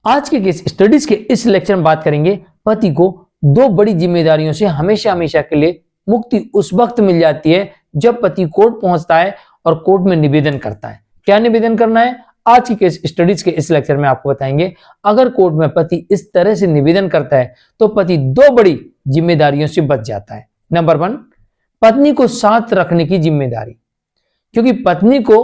आज के case studies के इस लेक्चर में बात करेंगे पति को दो बड़ी जिम्मेदारियों से हमेशा हमेशा के लिए मुक्ति उस वक्त मिल जाती है जब पति कोर्ट पहुंचता है और कोर्ट में निवेदन करता है। क्या निवेदन करना है, आज की केस स्टडीज के इस लेक्चर में आपको बताएंगे। अगर कोर्ट में पति इस तरह से निवेदन करता है तो पति दो बड़ी जिम्मेदारियों से बच जाता है। नंबर 1, पत्नी को साथ रखने की जिम्मेदारी, क्योंकि पत्नी को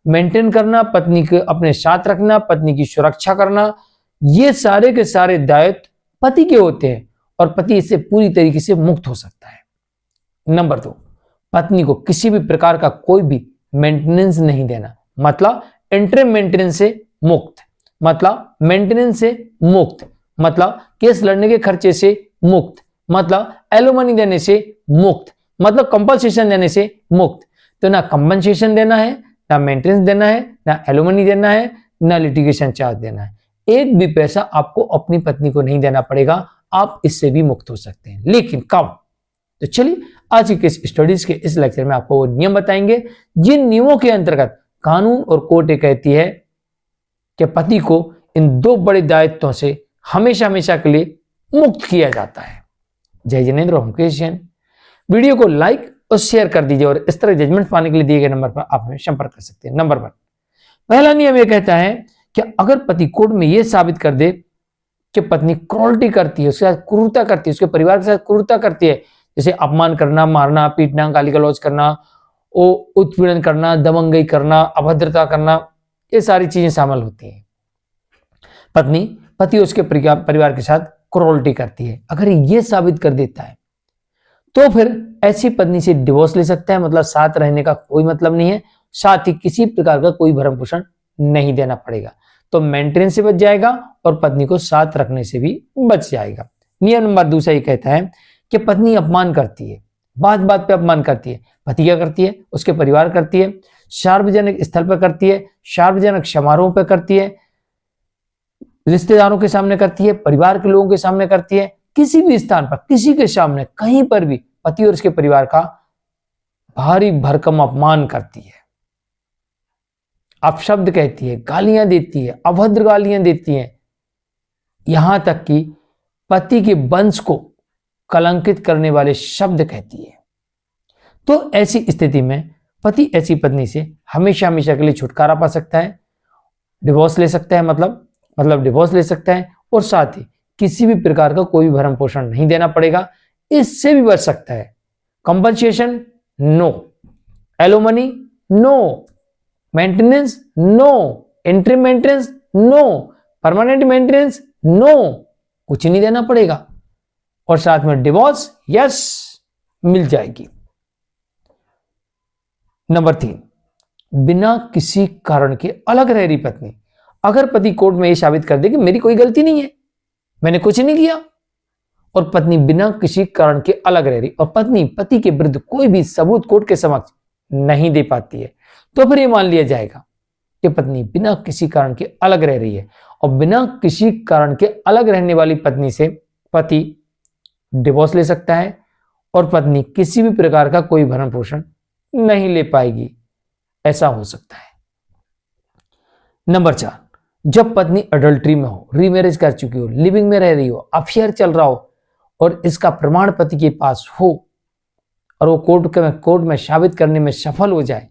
मेंटेन करना, पत्नी को अपने साथ रखना, पत्नी की सुरक्षा करना, ये सारे के सारे दायित्व पति के होते हैं और पति इससे पूरी तरीके से मुक्त हो सकता है। नंबर 2, पत्नी को किसी भी प्रकार का कोई भी मेंटेनेंस नहीं देना, मतलब इंटरम मेंटेनेंस से मुक्त, मतलब मेंटेनेंस से मुक्त, मतलब केस लड़ने के खर्चे से मुक्त, मतलब एलिमनी देने से मुक्त, मतलब कंपनसेशन देने से मुक्त। तो ना कंपनसेशन देना है, ना मेंटेनेंस देना है, ना एलिमनी देना है, ना लिटिगेशन चार्ज देना है। एक भी पैसा आपको अपनी पत्नी को नहीं देना पड़ेगा, आप इससे भी मुक्त हो सकते हैं। लेकिन कब? तो चलिए आज की केस स्टडीज के इस लेक्चर में आपको वो नियम बताएंगे जिन नियमों के अंतर्गत कानून और कोर्ट ये कहती है कि पति को इन दो बड़े दायित्वों से हमेशा हमेशा के लिए मुक्त किया जाता है। जय जिनेंद्र, हम मुकेश जैन। वीडियो को लाइक और शेयर कर दीजिए और इस तरह जजमेंट पाने के लिए दिए गए नंबर पर आप हमें संपर्क कर सकते हैं। नंबर 1, पहला नियम यह कहता है कि अगर पति कोर्ट में यह साबित कर दे कि पत्नी क्रूरटी करती है, उसके साथ क्रूरता करती है, उसके परिवार के साथ क्रूरता करती है, जैसे अपमान करना, मारना, पीटना, गाली गलौज करना, उत्पीड़न करना, दबंगई करना, अभद्रता करना, ये सारी चीजें शामिल होती हैं। पति उसके परिवार के साथ क्रूरटी करती है, अगर ये साबित कर देता है तो फिर ऐसी पत्नी से डिवोर्स ले सकता है, मतलब साथ रहने का कोई मतलब नहीं है, साथ ही किसी प्रकार का कोई भरण पोषण नहीं देना पड़ेगा, तो मेंटेनेंस से बच जाएगा और पत्नी को साथ रखने से भी बच जाएगा। नियम नंबर 2 ये कहता है कि पत्नी अपमान करती है, बात बात पे अपमान करती है, पति क्या करती है, उसके परिवार करती है, सार्वजनिक स्थल पर करती है, सार्वजनिक समारोह पर करती है, रिश्तेदारों के सामने करती है, परिवार के लोगों के सामने करती है, किसी भी स्थान पर, किसी के सामने, कहीं पर भी पति और उसके परिवार का भारी भरकम अपमान करती है, अपशब्द कहती है, गालियां देती है, अभद्र गालियां देती है, यहां तक कि पति के वंश को कलंकित करने वाले शब्द कहती है। तो ऐसी स्थिति में पति ऐसी पत्नी से हमेशा हमेशा के लिए छुटकारा पा सकता है, डिवोर्स ले सकता है, मतलब डिवोर्स ले सकता है, और साथ ही किसी भी प्रकार का कोई भी भरण पोषण नहीं देना पड़ेगा, इससे भी बच सकता है। Compensation no, alimony no, maintenance no, interim maintenance no, permanent maintenance no, कुछ नहीं देना पड़ेगा, और साथ में डिवोर्स यस मिल जाएगी। नंबर 3, बिना किसी कारण के अलग रह रही पत्नी, अगर पति कोर्ट में यह साबित कर दे कि मेरी कोई गलती नहीं है, मैंने कुछ नहीं किया, और पत्नी बिना किसी कारण के अलग रह रही, और पत्नी पति के विरुद्ध कोई भी सबूत कोर्ट के समक्ष नहीं दे पाती है, तो फिर यह मान लिया जाएगा कि पत्नी बिना किसी कारण के अलग रह रही है, और बिना किसी कारण के अलग रहने वाली पत्नी से पति डिवोर्स ले सकता है और पत्नी किसी भी प्रकार का कोई भरण पोषण नहीं ले पाएगी, ऐसा हो सकता है। नंबर 4, जब पत्नी अडल्ट्री में हो, रीमैरिज कर चुकी हो, लिविंग में रह रही हो, अफेयर चल रहा हो और इसका प्रमाण पति के पास हो और वो कोर्ट में साबित करने में सफल हो जाए,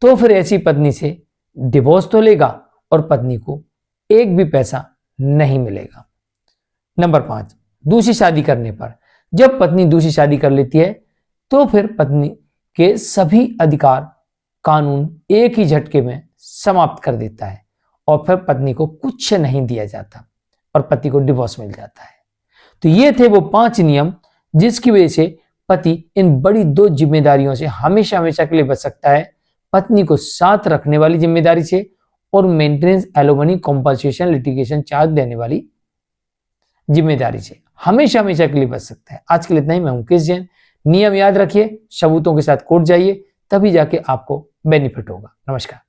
तो फिर ऐसी पत्नी से डिवोर्स तो लेगा और पत्नी को एक भी पैसा नहीं मिलेगा। नंबर 5, दूसरी शादी करने पर, जब पत्नी दूसरी शादी कर लेती है तो फिर पत्नी के सभी अधिकार कानून एक ही झटके में समाप्त कर देता है और फिर पत्नी को कुछ नहीं दिया जाता और पति को डिवोर्स मिल जाता है। तो ये थे वो 5 नियम जिसकी वजह से पति इन बड़ी 2 जिम्मेदारियों से हमेशा हमेशा के लिए बच सकता है, पत्नी को साथ रखने वाली जिम्मेदारी से और maintenance, alimony, compensation, litigation charge देने वाली जिम्मेदारी से हमेशा हमेशा के लिए बच सकता है। आज के लिए इतना ही। मैं हूं मुकेश जैन। नियम याद रखिए, सबूतों के साथ कोर्ट जाइए, तभी जाके आपको बेनिफिट होगा। नमस्कार।